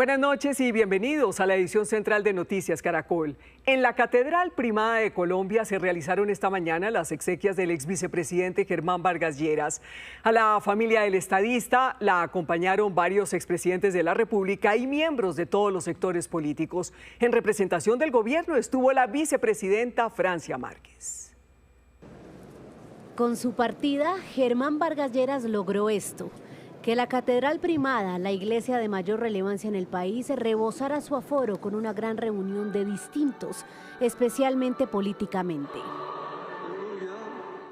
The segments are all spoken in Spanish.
Buenas noches y bienvenidos a la edición central de Noticias Caracol. En la Catedral Primada de Colombia se realizaron esta mañana las exequias del ex vicepresidente Germán Vargas Lleras. A la familia del estadista la acompañaron varios expresidentes de la República y miembros de todos los sectores políticos. En representación del gobierno estuvo la vicepresidenta Francia Márquez. Con su partida, Germán Vargas Lleras logró esto: que la Catedral Primada, la iglesia de mayor relevancia en el país, rebosara su aforo con una gran reunión de distintos, especialmente políticamente.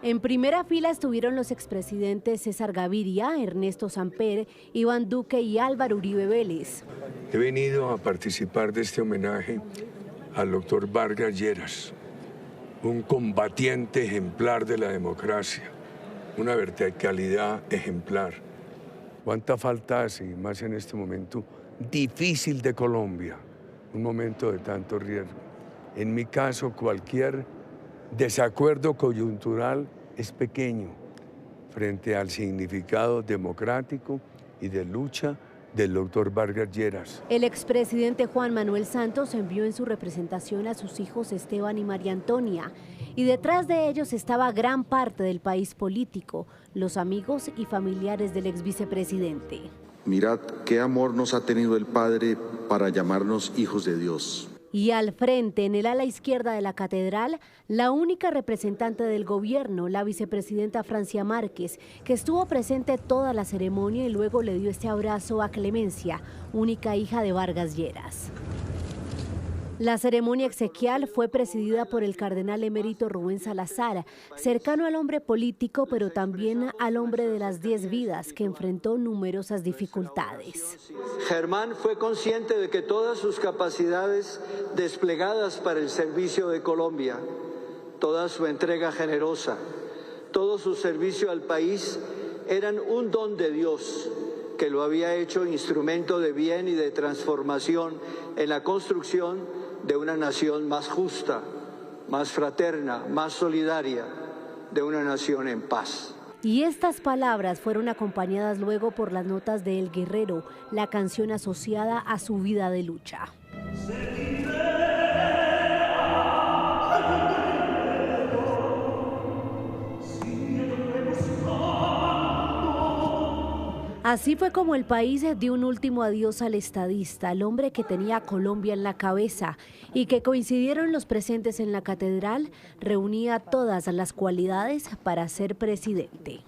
En primera fila estuvieron los expresidentes César Gaviria, Ernesto Samper, Iván Duque y Álvaro Uribe Vélez. He venido a participar de este homenaje al doctor Vargas Lleras, un combatiente ejemplar de la democracia, una verticalidad ejemplar. ¿Cuánta falta hace, más en este momento difícil de Colombia, un momento de tanto riesgo? En mi caso, cualquier desacuerdo coyuntural es pequeño frente al significado democrático y de lucha del doctor Vargas Lleras. El expresidente Juan Manuel Santos envió en su representación a sus hijos Esteban y María Antonia, y detrás de ellos estaba gran parte del país político, los amigos y familiares del ex vicepresidente. Mirad qué amor nos ha tenido el Padre para llamarnos hijos de Dios. Y al frente, en el ala izquierda de la catedral, la única representante del gobierno, la vicepresidenta Francia Márquez, que estuvo presente toda la ceremonia y luego le dio este abrazo a Clemencia, única hija de Vargas Lleras. La ceremonia exequial fue presidida por el cardenal emérito Rubén Salazar, cercano al hombre político, pero también al hombre de las 10 vidas, que enfrentó numerosas dificultades. Germán fue consciente de que todas sus capacidades desplegadas para el servicio de Colombia, toda su entrega generosa, todo su servicio al país eran un don de Dios, que lo había hecho instrumento de bien y de transformación en la construcción de una nación más justa, más fraterna, más solidaria, de una nación en paz. Y estas palabras fueron acompañadas luego por las notas de El Guerrero, la canción asociada a su vida de lucha. Así fue como el país dio un último adiós al estadista, al hombre que tenía a Colombia en la cabeza y que, coincidieron los presentes en la catedral, reunía todas las cualidades para ser presidente.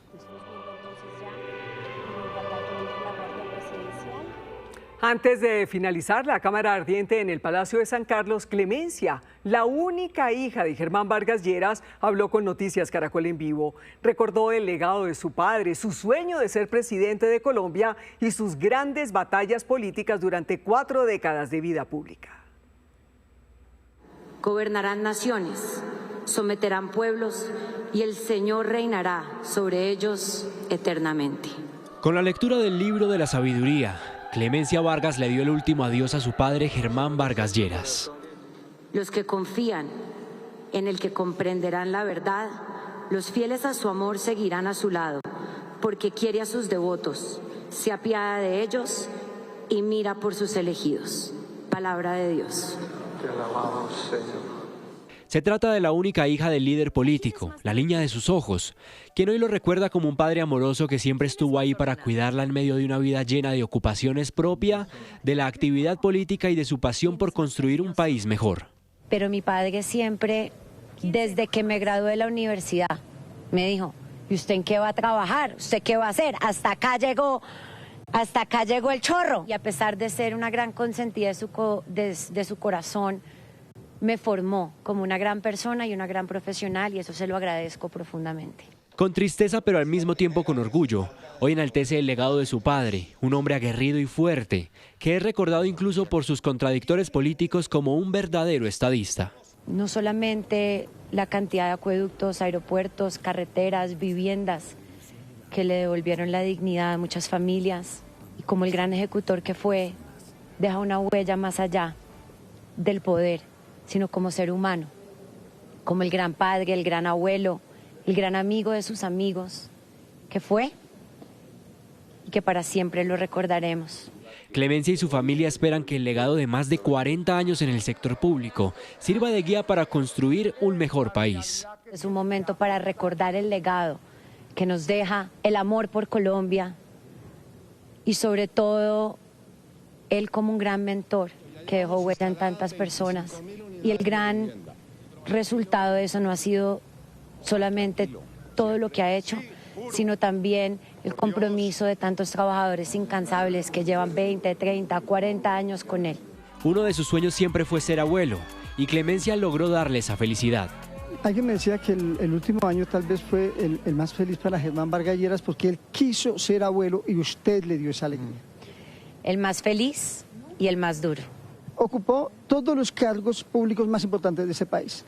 Antes de finalizar la cámara ardiente en el Palacio de San Carlos, Clemencia, la única hija de Germán Vargas Lleras, habló con Noticias Caracol en vivo. Recordó el legado de su padre, su sueño de ser presidente de Colombia y sus grandes batallas políticas durante 4 décadas de vida pública. Gobernarán naciones, someterán pueblos y el Señor reinará sobre ellos eternamente. Con la lectura del libro de la sabiduría, Clemencia Vargas le dio el último adiós a su padre Germán Vargas Lleras. Los que confían en el que comprenderán la verdad, los fieles a su amor seguirán a su lado, porque quiere a sus devotos, se apiada de ellos y mira por sus elegidos. Palabra de Dios. Te alabamos, Señor. Se trata de la única hija del líder político, la niña de sus ojos, quien hoy lo recuerda como un padre amoroso que siempre estuvo ahí para cuidarla en medio de una vida llena de ocupaciones propia de la actividad política y de su pasión por construir un país mejor. Pero mi padre siempre, desde que me gradué de la universidad, me dijo: ¿y usted en qué va a trabajar? ¿Usted qué va a hacer? Hasta acá llegó el chorro. Y a pesar de ser una gran consentida de su corazón, me formó como una gran persona y una gran profesional, y eso se lo agradezco profundamente. Con tristeza, pero al mismo tiempo con orgullo, hoy enaltece el legado de su padre, un hombre aguerrido y fuerte, que es recordado incluso por sus contradictores políticos como un verdadero estadista. No solamente la cantidad de acueductos, aeropuertos, carreteras, viviendas que le devolvieron la dignidad a muchas familias, y como el gran ejecutor que fue, deja una huella más allá del poder, sino como ser humano, como el gran padre, el gran abuelo, el gran amigo de sus amigos, que fue y que para siempre lo recordaremos. Clemencia y su familia esperan que el legado de más de 40 años en el sector público sirva de guía para construir un mejor país. Es un momento para recordar el legado que nos deja el amor por Colombia y sobre todo él como un gran mentor que dejó huella en tantas personas. Y el gran resultado de eso no ha sido solamente todo lo que ha hecho, sino también el compromiso de tantos trabajadores incansables que llevan 20, 30, 40 años con él. Uno de sus sueños siempre fue ser abuelo, y Clemencia logró darle esa felicidad. Alguien me decía que el último año tal vez fue el más feliz para Germán Vargas Lleras porque él quiso ser abuelo y usted le dio esa alegría. El más feliz y el más duro. Ocupó todos los cargos públicos más importantes de ese país.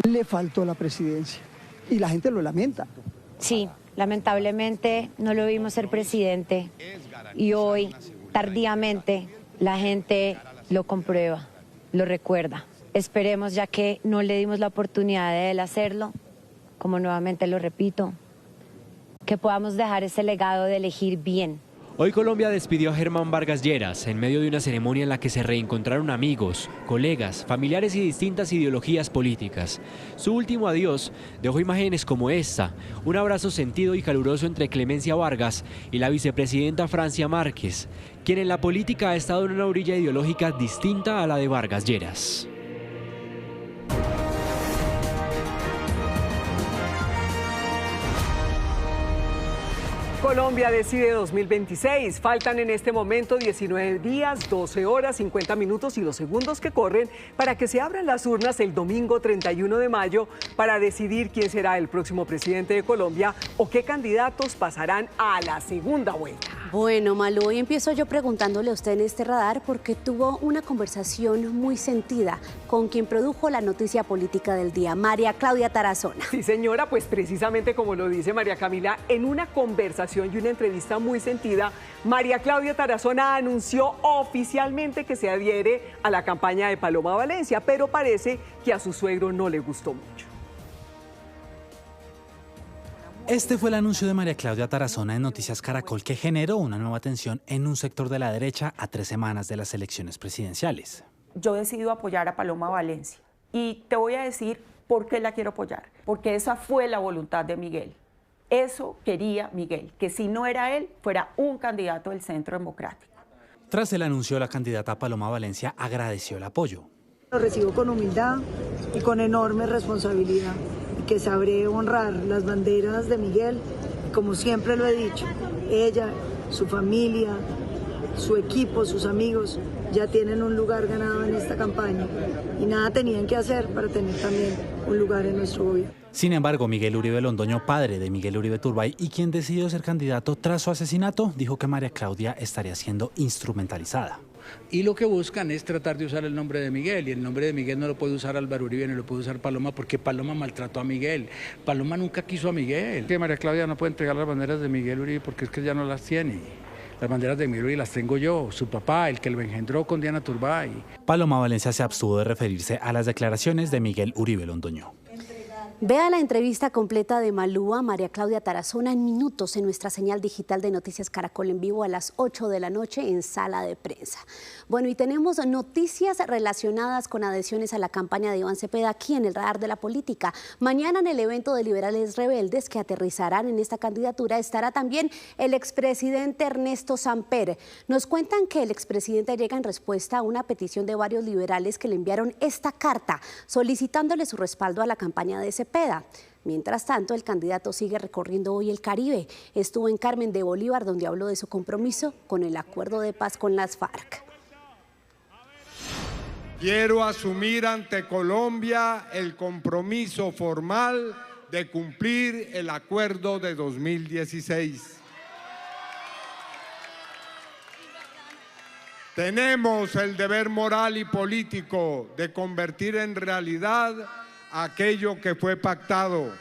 Le faltó la presidencia y la gente lo lamenta. Sí, lamentablemente no lo vimos ser presidente y hoy, tardíamente, la gente lo comprueba, lo recuerda. Esperemos, ya que no le dimos la oportunidad de él hacerlo, como nuevamente lo repito, que podamos dejar ese legado de elegir bien. Hoy Colombia despidió a Germán Vargas Lleras en medio de una ceremonia en la que se reencontraron amigos, colegas, familiares y distintas ideologías políticas. Su último adiós dejó imágenes como esta, un abrazo sentido y caluroso entre Clemencia Vargas y la vicepresidenta Francia Márquez, quien en la política ha estado en una orilla ideológica distinta a la de Vargas Lleras. Colombia decide 2026. Faltan en este momento 19 días, 12 horas, 50 minutos y los segundos que corren para que se abran las urnas el domingo 31 de mayo para decidir quién será el próximo presidente de Colombia o qué candidatos pasarán a la segunda vuelta. Bueno, Malú, hoy empiezo yo preguntándole a usted en este radar porque tuvo una conversación muy sentida con quien produjo la noticia política del día, María Claudia Tarazona. Sí, señora, pues precisamente como lo dice María Camila, en una conversación y una entrevista muy sentida, María Claudia Tarazona anunció oficialmente que se adhiere a la campaña de Paloma Valencia, pero parece que a su suegro no le gustó mucho. Este fue el anuncio de María Claudia Tarazona en Noticias Caracol que generó una nueva tensión en un sector de la derecha a 3 semanas de las elecciones presidenciales. Yo decido apoyar a Paloma Valencia y te voy a decir por qué la quiero apoyar, porque esa fue la voluntad de Miguel. Eso quería Miguel, que si no era él, fuera un candidato del Centro Democrático. Tras el anuncio, la candidata Paloma Valencia agradeció el apoyo. Lo recibo con humildad y con enorme responsabilidad, y que sabré honrar las banderas de Miguel, como siempre lo he dicho. Ella, su familia, su equipo, sus amigos, ya tienen un lugar ganado en esta campaña y nada tenían que hacer para tener también un lugar en nuestro gobierno. Sin embargo, Miguel Uribe Londoño, padre de Miguel Uribe Turbay y quien decidió ser candidato tras su asesinato, dijo que María Claudia estaría siendo instrumentalizada. Y lo que buscan es tratar de usar el nombre de Miguel, y el nombre de Miguel no lo puede usar Álvaro Uribe, no lo puede usar Paloma, porque Paloma maltrató a Miguel. Paloma nunca quiso a Miguel. Que María Claudia no puede entregar las banderas de Miguel Uribe porque es que ya no las tiene. Las banderas de Miguel Uribe las tengo yo, su papá, el que lo engendró con Diana Turbay. Paloma Valencia se abstuvo de referirse a las declaraciones de Miguel Uribe Londoño. Vea la entrevista completa de Malú a María Claudia Tarazona en minutos en nuestra señal digital de Noticias Caracol en vivo a las 8 de la noche en Sala de Prensa. Bueno, y tenemos noticias relacionadas con adhesiones a la campaña de Iván Cepeda aquí en el radar de la política. Mañana en el evento de Liberales Rebeldes que aterrizarán en esta candidatura estará también el expresidente Ernesto Samper. Nos cuentan que el expresidente llega en respuesta a una petición de varios liberales que le enviaron esta carta solicitándole su respaldo a la campaña de Cepeda. Mientras tanto, el candidato sigue recorriendo hoy el Caribe. Estuvo en Carmen de Bolívar, donde habló de su compromiso con el acuerdo de paz con las FARC. Quiero asumir ante Colombia el compromiso formal de cumplir el acuerdo de 2016. Tenemos el deber moral y político de convertir en realidad aquello que fue pactado.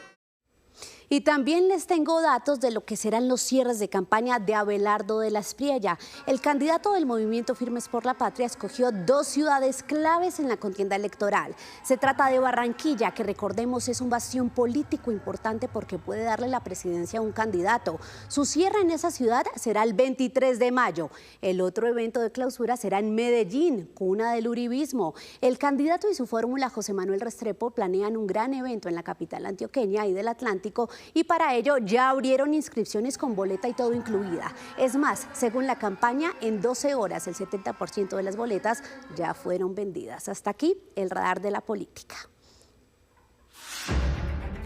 Y también les tengo datos de lo que serán los cierres de campaña de Abelardo de la Espriella. El candidato del movimiento Firmes por la Patria escogió 2 ciudades claves en la contienda electoral. Se trata de Barranquilla, que recordemos es un bastión político importante porque puede darle la presidencia a un candidato. Su cierre en esa ciudad será el 23 de mayo. El otro evento de clausura será en Medellín, cuna del uribismo. El candidato y su fórmula José Manuel Restrepo planean un gran evento en la capital antioqueña y del Atlántico, y para ello ya abrieron inscripciones con boleta y todo incluida. Es más, según la campaña, en 12 horas el 70% de las boletas ya fueron vendidas. Hasta aquí el radar de la política.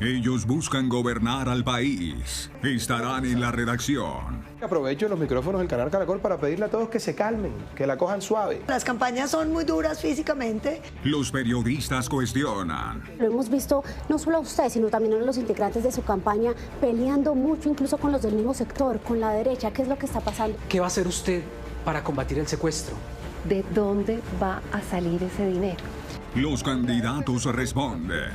Ellos buscan gobernar al país. Estarán en la redacción. Aprovecho los micrófonos del canal Caracol para pedirle a todos que se calmen, que la cojan suave. Las campañas son muy duras físicamente. Los periodistas cuestionan. Lo hemos visto no solo a usted, sino también a los integrantes de su campaña peleando mucho, incluso con los del mismo sector, con la derecha. ¿Qué es lo que está pasando? ¿Qué va a hacer usted para combatir el secuestro? ¿De dónde va a salir ese dinero? Los candidatos responden.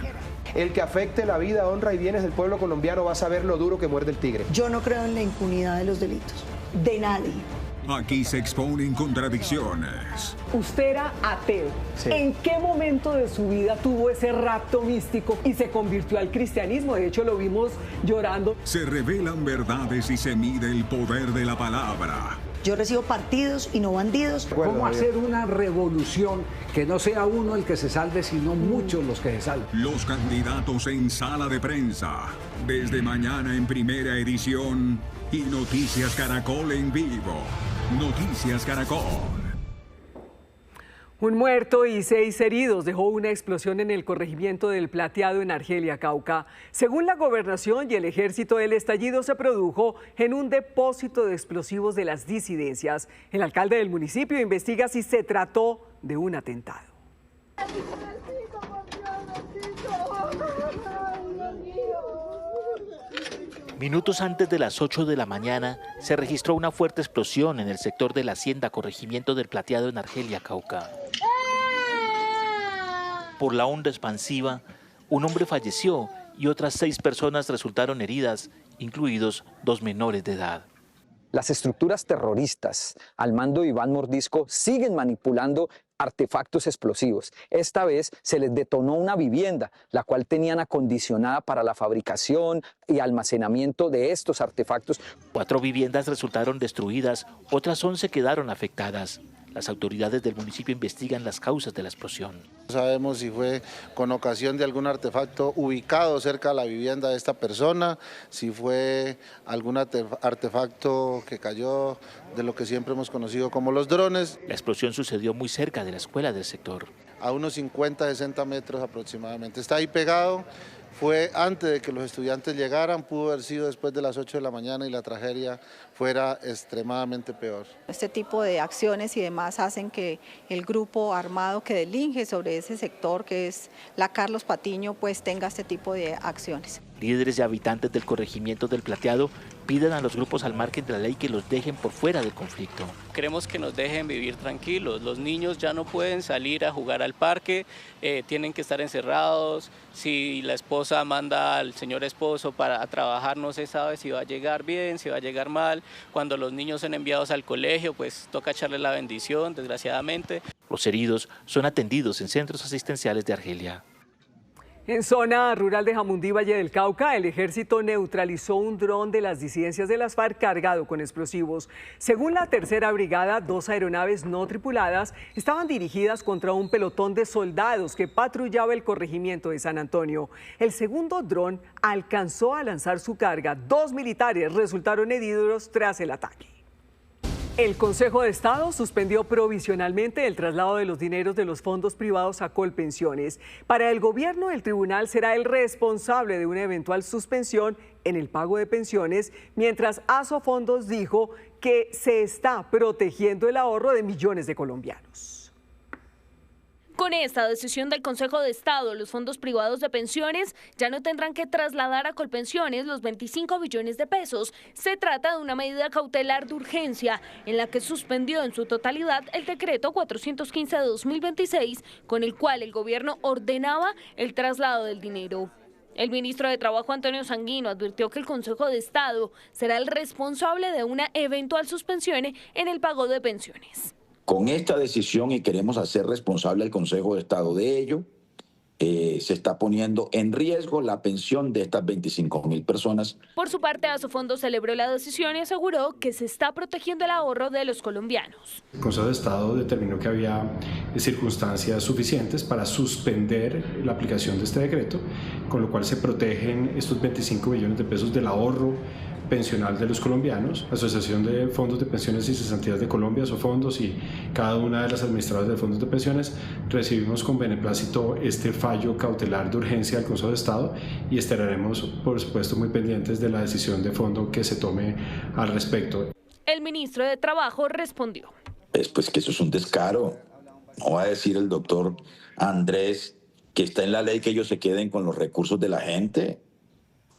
El que afecte la vida, honra y bienes del pueblo colombiano va a saber lo duro que muerde el tigre. Yo no creo en la impunidad de los delitos, de nadie. Aquí se exponen contradicciones. Usted era ateo. Sí. ¿En qué momento de su vida tuvo ese rapto místico y se convirtió al cristianismo? De hecho, lo vimos llorando. Se revelan verdades y se mide el poder de la palabra. Yo recibo partidos y no bandidos. ¿Cómo hacer una revolución que no sea uno el que se salve, sino muchos los que se salven? Los candidatos en sala de prensa. Desde mañana en primera edición y Noticias Caracol en vivo. Noticias Caracol. Un muerto y 6 heridos dejó una explosión en el corregimiento del Plateado en Argelia, Cauca. Según la Gobernación y el Ejército, el estallido se produjo en un depósito de explosivos de las disidencias. El alcalde del municipio investiga si se trató de un atentado. Minutos antes de las 8 de la mañana, se registró una fuerte explosión en el sector de la hacienda Corregimiento del Plateado en Argelia, Cauca. Por la onda expansiva, un hombre falleció y otras 6 personas resultaron heridas, incluidos 2 menores de edad. Las estructuras terroristas al mando de Iván Mordisco siguen manipulando artefactos explosivos. Esta vez se les detonó una vivienda, la cual tenían acondicionada para la fabricación y almacenamiento de estos artefactos. 4 viviendas resultaron destruidas, otras 11 quedaron afectadas. Las autoridades del municipio investigan las causas de la explosión. No sabemos si fue con ocasión de algún artefacto ubicado cerca de la vivienda de esta persona, si fue algún artefacto que cayó de lo que siempre hemos conocido como los drones. La explosión sucedió muy cerca de la escuela del sector. A unos 50, 60 metros aproximadamente. Está ahí pegado. Fue antes de que los estudiantes llegaran, pudo haber sido después de las 8 de la mañana y la tragedia fuera extremadamente peor. Este tipo de acciones y demás hacen que el grupo armado que delinque sobre ese sector, que es la Carlos Patiño, pues tenga este tipo de acciones. Líderes y habitantes del corregimiento del Plateado piden a los grupos al margen de la ley que los dejen por fuera del conflicto. Queremos que nos dejen vivir tranquilos. Los niños ya no pueden salir a jugar al parque, tienen que estar encerrados. Si la esposa manda al señor esposo para trabajar, no se sabe si va a llegar bien, si va a llegar mal. Cuando los niños son enviados al colegio, pues toca echarle la bendición, desgraciadamente. Los heridos son atendidos en centros asistenciales de Argelia. En zona rural de Jamundí, Valle del Cauca, el ejército neutralizó un dron de las disidencias de las FARC cargado con explosivos. Según la tercera brigada, 2 aeronaves no tripuladas estaban dirigidas contra un pelotón de soldados que patrullaba el corregimiento de San Antonio. El segundo dron alcanzó a lanzar su carga. 2 militares resultaron heridos tras el ataque. El Consejo de Estado suspendió provisionalmente el traslado de los dineros de los fondos privados a Colpensiones. Para el gobierno, el tribunal será el responsable de una eventual suspensión en el pago de pensiones, mientras Asofondos dijo que se está protegiendo el ahorro de millones de colombianos. Con esta decisión del Consejo de Estado, los fondos privados de pensiones ya no tendrán que trasladar a Colpensiones los 25 billones de pesos. Se trata de una medida cautelar de urgencia en la que suspendió en su totalidad el decreto 415 de 2026, con el cual el gobierno ordenaba el traslado del dinero. El ministro de Trabajo, Antonio Sanguino, advirtió que el Consejo de Estado será el responsable de una eventual suspensión en el pago de pensiones. Con esta decisión, y queremos hacer responsable al Consejo de Estado de ello, se está poniendo en riesgo la pensión de estas 25.000 personas. Por su parte, Asofondo celebró la decisión y aseguró que se está protegiendo el ahorro de los colombianos. El Consejo de Estado determinó que había circunstancias suficientes para suspender la aplicación de este decreto, con lo cual se protegen estos 25 millones de pesos del ahorro pensional de los colombianos. La Asociación de Fondos de Pensiones y Cesantías de Colombia, Asofondos, y cada una de las administradoras de fondos de pensiones recibimos con beneplácito este fallo cautelar de urgencia del Consejo de Estado y estaremos, por supuesto, muy pendientes de la decisión de fondo que se tome al respecto. El ministro de Trabajo respondió. Pues que eso es un descaro. No va a decir el doctor Andrés que está en la ley que ellos se queden con los recursos de la gente.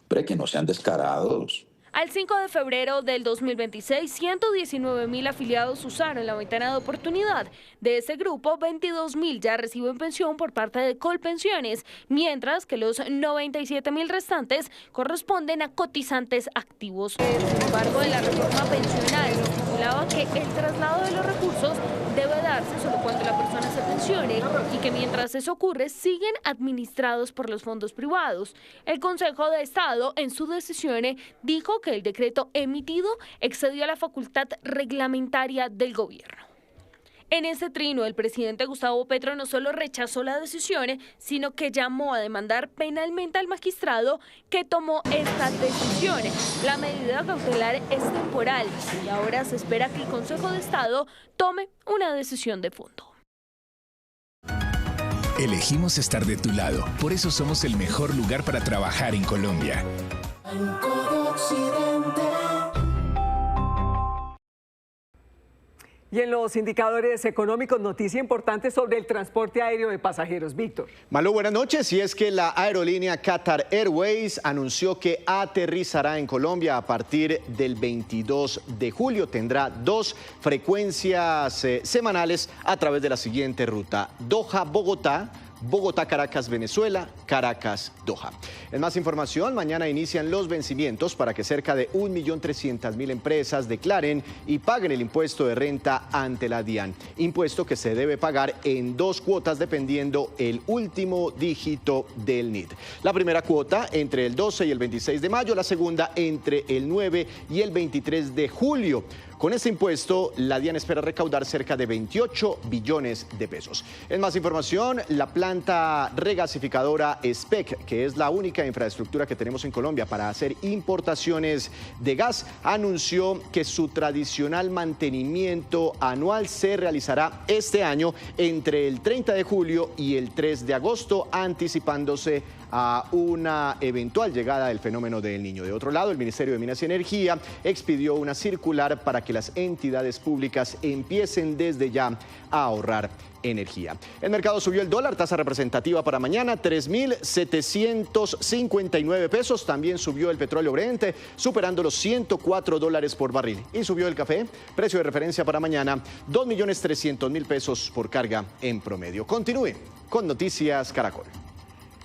Pero que no sean descarados. Al 5 de febrero del 2026, 119.000 afiliados usaron la ventana de oportunidad. De ese grupo, 22.000 ya reciben pensión por parte de Colpensiones, mientras que los 97.000 restantes corresponden a cotizantes activos. Sin embargo, en la reforma pensional se estipulaba que el traslado de los recursos debe darse solo cuando la persona se pensione y que mientras eso ocurre siguen administrados por los fondos privados. El Consejo de Estado, en su decisión, dijo que el decreto emitido excedió la facultad reglamentaria del gobierno. En ese trino, el presidente Gustavo Petro no solo rechazó la decisión, sino que llamó a demandar penalmente al magistrado que tomó esta decisión. La medida cautelar es temporal y ahora se espera que el Consejo de Estado tome una decisión de fondo. Elegimos estar de tu lado, por eso somos el mejor lugar para trabajar en Colombia. Y en los indicadores económicos, noticia importante sobre el transporte aéreo de pasajeros. Víctor. Malú, buenas noches. Y es que la aerolínea Qatar Airways anunció que aterrizará en Colombia a partir del 22 de julio. Tendrá 2 frecuencias semanales a través de la siguiente ruta: Doha-Bogotá, Bogotá-Caracas, Venezuela, Caracas-Doha. En más información, mañana inician los vencimientos para que cerca de 1.300.000 empresas declaren y paguen el impuesto de renta ante la DIAN. Impuesto que se debe pagar en 2 cuotas dependiendo el último dígito del NID. La primera cuota entre el 12 y el 26 de mayo, la segunda entre el 9 y el 23 de julio. Con este impuesto, la DIAN espera recaudar cerca de 28 billones de pesos. En más información, la planta regasificadora SPEC, que es la única infraestructura que tenemos en Colombia para hacer importaciones de gas, anunció que su tradicional mantenimiento anual se realizará este año entre el 30 de julio y el 3 de agosto, anticipándose a una eventual llegada del fenómeno del Niño. De otro lado, el Ministerio de Minas y Energía expidió una circular para que las entidades públicas empiecen desde ya a ahorrar energía. El mercado subió el dólar, tasa representativa para mañana, 3.759 pesos. También subió el petróleo Brent, superando los $104 por barril. Y subió el café, precio de referencia para mañana, 2.300.000 pesos por carga en promedio. Continúe con Noticias Caracol.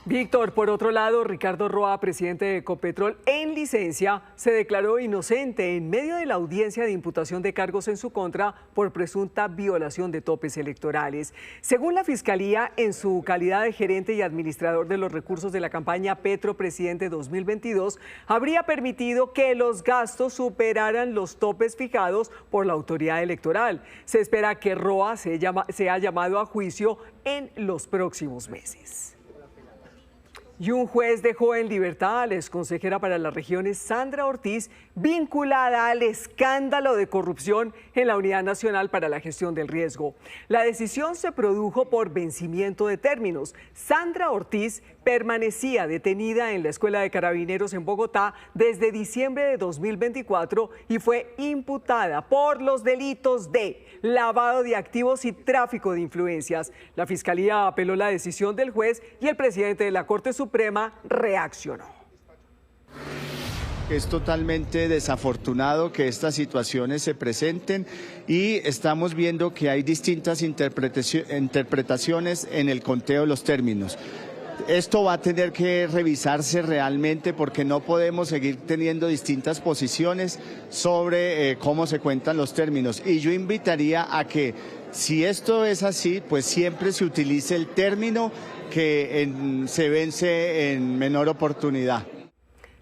Víctor, por otro lado, Ricardo Roa, presidente de Ecopetrol en licencia, se declaró inocente en medio de la audiencia de imputación de cargos en su contra por presunta violación de topes electorales. Según la Fiscalía, en su calidad de gerente y administrador de los recursos de la campaña Petro Presidente 2022, habría permitido que los gastos superaran los topes fijados por la autoridad electoral. Se espera que Roa sea llamado a juicio en los próximos meses. Y un juez dejó en libertad a la exconsejera para las regiones Sandra Ortiz, vinculada al escándalo de corrupción en la Unidad Nacional para la Gestión del Riesgo. La decisión se produjo por vencimiento de términos. Sandra Ortiz permanecía detenida en la Escuela de Carabineros en Bogotá desde diciembre de 2024 y fue imputada por los delitos de lavado de activos y tráfico de influencias. La Fiscalía apeló la decisión del juez y el presidente de la Corte Suprema reaccionó. Es totalmente desafortunado que estas situaciones se presenten y estamos viendo que hay distintas interpretaciones en el conteo de los términos. esto va a tener que revisarse realmente porque no podemos seguir teniendo distintas posiciones sobre cómo se cuentan los términos. Y yo invitaría a que, si esto es así, pues siempre se utilice el término que se vence en menor oportunidad.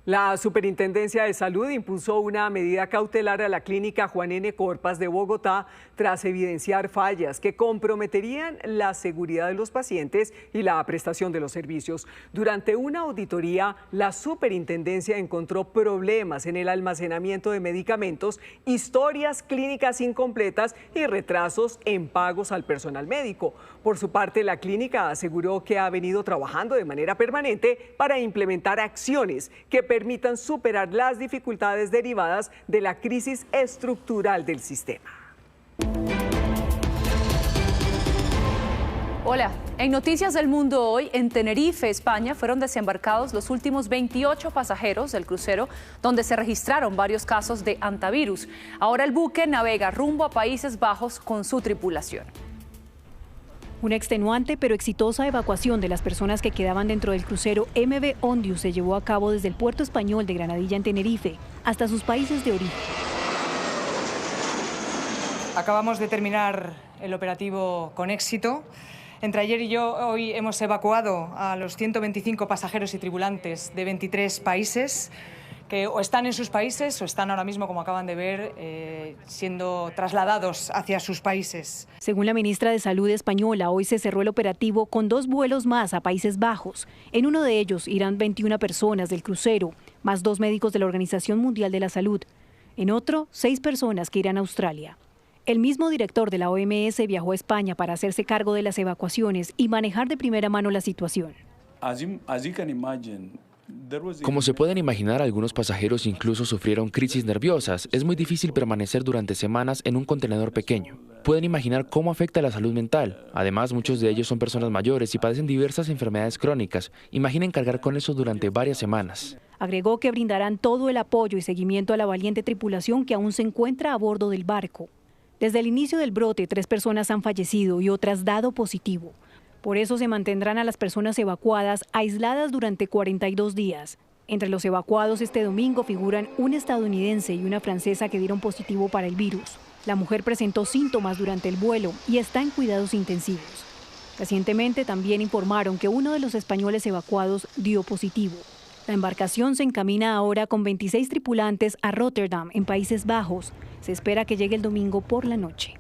La Superintendencia de Salud impuso una medida cautelar a la clínica Juan N. Corpas de Bogotá tras evidenciar fallas que comprometerían la seguridad de los pacientes y la prestación de los servicios. Durante una auditoría, la Superintendencia encontró problemas en el almacenamiento de medicamentos, historias clínicas incompletas y retrasos en pagos al personal médico. Por su parte, la clínica aseguró que ha venido trabajando de manera permanente para implementar acciones que permitan superar las dificultades derivadas de la crisis estructural del sistema. Hola, en Noticias del Mundo hoy, en Tenerife, España, fueron desembarcados los últimos 28 pasajeros del crucero donde se registraron varios casos de hantavirus. Ahora el buque navega rumbo a Países Bajos con su tripulación. Una extenuante pero exitosa evacuación de las personas que quedaban dentro del crucero MV Ondius se llevó a cabo desde el puerto español de Granadilla en Tenerife hasta sus países de origen. Acabamos de terminar el operativo con éxito. Entre ayer y hoy hemos evacuado a los 125 pasajeros y tripulantes de 23 países que o están en sus países o están ahora mismo, como acaban de ver, siendo trasladados hacia sus países. Según la ministra de Salud española, hoy se cerró el operativo con 2 vuelos más a Países Bajos. En uno de ellos irán 21 personas del crucero, más 2 médicos de la Organización Mundial de la Salud. En otro, 6 personas que irán a Australia. El mismo director de la OMS viajó a España para hacerse cargo de las evacuaciones y manejar de primera mano la situación. Como se pueden imaginar, algunos pasajeros incluso sufrieron crisis nerviosas. Es muy difícil permanecer durante semanas en un contenedor pequeño. Pueden imaginar cómo afecta la salud mental. Además, muchos de ellos son personas mayores y padecen diversas enfermedades crónicas. Imaginen cargar con eso durante varias semanas. Agregó que brindarán todo el apoyo y seguimiento a la valiente tripulación que aún se encuentra a bordo del barco. Desde el inicio del brote, 3 personas han fallecido y otras dado positivo. Por eso se mantendrán a las personas evacuadas aisladas durante 42 días. Entre los evacuados este domingo figuran un estadounidense y una francesa que dieron positivo para el virus. La mujer presentó síntomas durante el vuelo y está en cuidados intensivos. Recientemente también informaron que uno de los españoles evacuados dio positivo. La embarcación se encamina ahora con 26 tripulantes a Rotterdam, en Países Bajos. Se espera que llegue el domingo por la noche.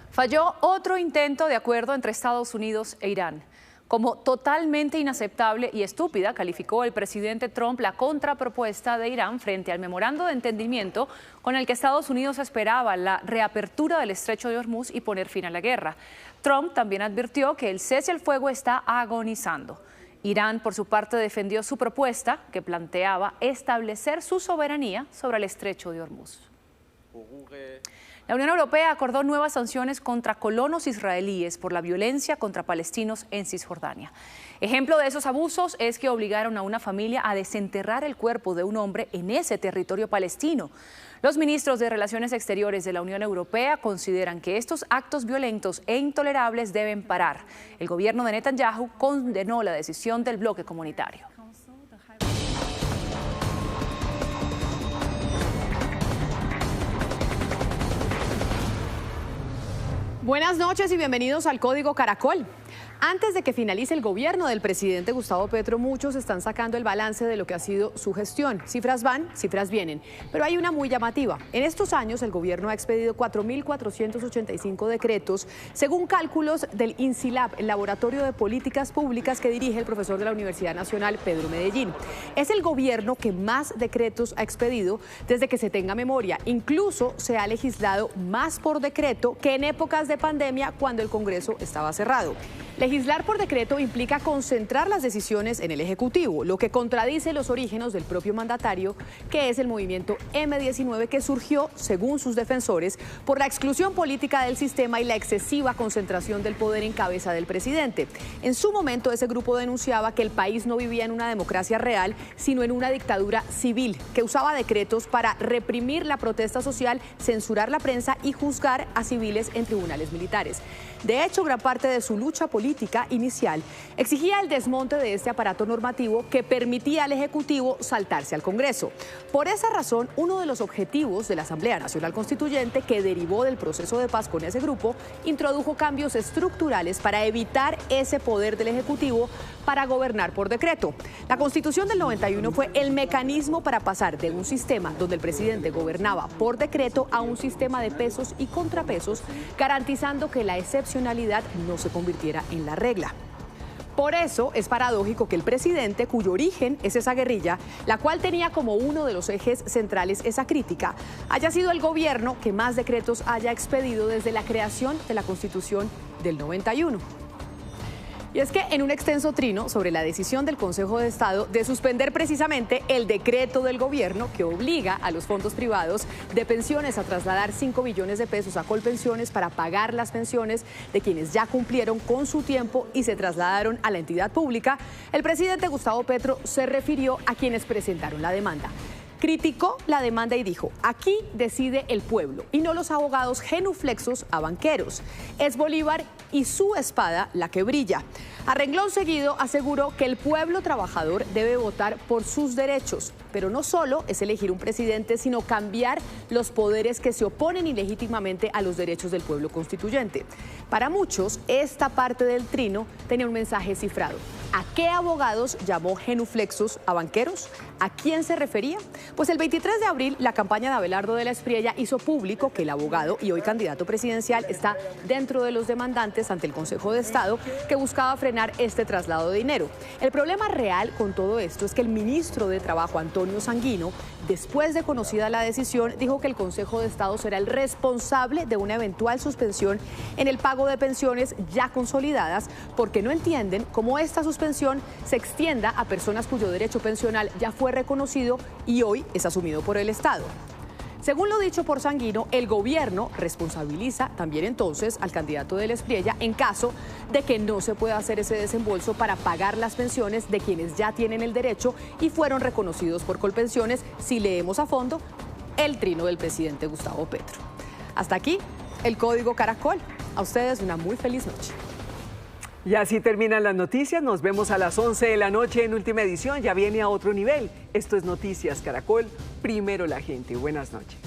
Falló otro intento de acuerdo entre Estados Unidos e Irán. Como totalmente inaceptable y estúpida, calificó el presidente Trump la contrapropuesta de Irán frente al memorando de entendimiento con el que Estados Unidos esperaba la reapertura del estrecho de Hormuz y poner fin a la guerra. Trump también advirtió que el cese al fuego está agonizando. Irán, por su parte, defendió su propuesta que planteaba establecer su soberanía sobre el estrecho de Hormuz. La Unión Europea acordó nuevas sanciones contra colonos israelíes por la violencia contra palestinos en Cisjordania. Ejemplo de esos abusos es que obligaron a una familia a desenterrar el cuerpo de un hombre en ese territorio palestino. Los ministros de Relaciones Exteriores de la Unión Europea consideran que estos actos violentos e intolerables deben parar. El gobierno de Netanyahu condenó la decisión del bloque comunitario. Buenas noches y bienvenidos al Código Caracol. Antes de que finalice el gobierno del presidente Gustavo Petro, muchos están sacando el balance de lo que ha sido su gestión. Cifras van, cifras vienen, pero hay una muy llamativa. En estos años el gobierno ha expedido 4.485 decretos, según cálculos del INSILAB, el Laboratorio de Políticas Públicas que dirige el profesor de la Universidad Nacional, Pedro Medellín. Es el gobierno que más decretos ha expedido desde que se tenga memoria. Incluso se ha legislado más por decreto que en épocas de pandemia cuando el Congreso estaba cerrado. Legislar por decreto implica concentrar las decisiones en el Ejecutivo, lo que contradice los orígenes del propio mandatario, que es el movimiento M19 que surgió, según sus defensores, por la exclusión política del sistema y la excesiva concentración del poder en cabeza del presidente. En su momento, ese grupo denunciaba que el país no vivía en una democracia real, sino en una dictadura civil, que usaba decretos para reprimir la protesta social, censurar la prensa y juzgar a civiles en tribunales militares. De hecho, gran parte de su lucha política política inicial exigía el desmonte de este aparato normativo que permitía al Ejecutivo saltarse al Congreso. Por esa razón, uno de los objetivos de la Asamblea Nacional Constituyente, que derivó del proceso de paz con ese grupo, introdujo cambios estructurales para evitar ese poder del Ejecutivo para gobernar por decreto. La Constitución del 91 fue el mecanismo para pasar de un sistema donde el presidente gobernaba por decreto a un sistema de pesos y contrapesos, garantizando que la excepcionalidad no se convirtiera en la regla. Por eso es paradójico que el presidente, cuyo origen es esa guerrilla, la cual tenía como uno de los ejes centrales esa crítica, haya sido el gobierno que más decretos haya expedido desde la creación de la Constitución del 91. Y es que en un extenso trino sobre la decisión del Consejo de Estado de suspender precisamente el decreto del gobierno que obliga a los fondos privados de pensiones a trasladar 5 billones de pesos a Colpensiones para pagar las pensiones de quienes ya cumplieron con su tiempo y se trasladaron a la entidad pública, el presidente Gustavo Petro se refirió a quienes presentaron la demanda. Criticó la demanda y dijo: aquí decide el pueblo y no los abogados genuflexos a banqueros. Es Bolívar y su espada la que brilla. A renglón seguido aseguró que el pueblo trabajador debe votar por sus derechos, pero no solo es elegir un presidente, sino cambiar los poderes que se oponen ilegítimamente a los derechos del pueblo constituyente. Para muchos, esta parte del trino tenía un mensaje cifrado. ¿A qué abogados llamó genuflexos a banqueros? ¿A quién se refería? Pues el 23 de abril, la campaña de Abelardo de la Espriella hizo público que el abogado y hoy candidato presidencial está dentro de los demandantes ante el Consejo de Estado que buscaba frenar este traslado de dinero. El problema real con todo esto es que el ministro de Trabajo, Antonio Sanguino, después de conocida la decisión, dijo que el Consejo de Estado será el responsable de una eventual suspensión en el pago de pensiones ya consolidadas, porque no entienden cómo esta suspensión se extienda a personas cuyo derecho pensional ya fue reconocido y hoy es asumido por el Estado. Según lo dicho por Sanguino, el gobierno responsabiliza también entonces al candidato de la Espriella en caso de que no se pueda hacer ese desembolso para pagar las pensiones de quienes ya tienen el derecho y fueron reconocidos por Colpensiones, si leemos a fondo el trino del presidente Gustavo Petro. Hasta aquí el Código Caracol. A ustedes una muy feliz noche. Y así terminan las noticias. Nos vemos a las 11 de la noche en Última Edición. Ya viene a otro nivel. Esto es Noticias Caracol. Primero la gente. Buenas noches.